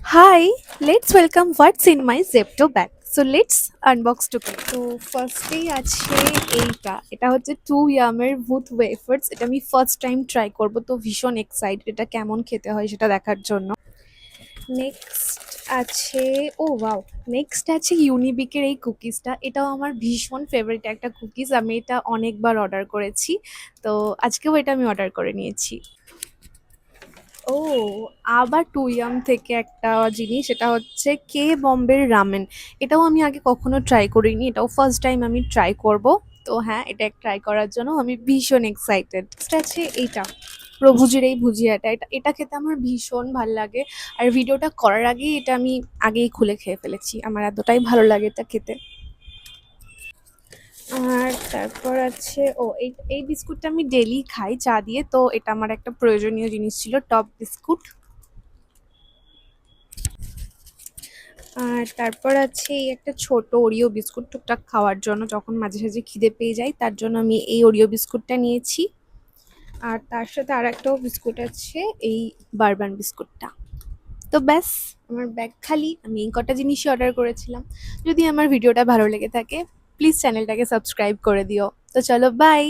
Hi, let's welcome what's in my Zepto bag. So let's unbox together. তো ফার্স্টেই আছে এটা হচ্ছে টু ইয়ামের ভূত ওয়েফার্স। এটা আমি ফার্স্ট টাইম ট্রাই করব, তো ভীষণ এক্সাইটেড এটা কেমন খেতে হয় সেটা দেখার জন্য। নেক্সট আছে ওয়াও, নেক্সট আছে ইউনিবিকের এই কুকিজটা। এটাও আমার ভীষণ ফেভারিট একটা কুকিজ, আমি এটা অনেকবার অর্ডার করেছি, তো আজকেও এটা আমি অর্ডার করে নিয়েছি। ও, আবার টুইয়াম থেকে একটা জিনিস, এটা হচ্ছে কে বম্বের রামেন। এটাও আমি আগে কখনো ট্রাই করিনি, এটাও ফার্স্ট টাইম আমি ট্রাই করব। তো হ্যাঁ, এটা ট্রাই করার জন্য আমি ভীষণ এক্সাইটেড। আছে এইটা প্রভুজির এই ভুজিয়াটা, এটা এটা খেতে আমার ভীষণ ভাল লাগে। আর ভিডিওটা করার আগেই এটা আমি আগেই খুলে খেয়ে ফেলেছি, আমার এতটাই ভালো লাগে এটা খেতে। আর তারপর আছে এই এই বিস্কুটটা আমি ডেলি খাই চা দিয়ে, তো এটা আমার একটা প্রয়োজনীয় জিনিস ছিল, টপ বিস্কুট। আর তারপর আছে এই একটা ছোট ওরিও বিস্কুট, টুকটাক খাওয়ার জন্য যখন মাঝে সাঝে খিদে পেয়ে যায় তার জন্য আমি এই ওরিও বিস্কুটটা নিয়েছি। আর তার সাথে আর একটাও বিস্কুট আছে, এই বারবান বিস্কুটটা। তো ব্যাস, আমার ব্যাগ খালি, আমি এই কটা জিনিসই অর্ডার করেছিলাম। যদি আমার ভিডিওটা ভালো লেগে থাকে প্লিজ চ্যানেলটাকে সাবস্ক্রাইব করে দিও। তো চলো, বাই।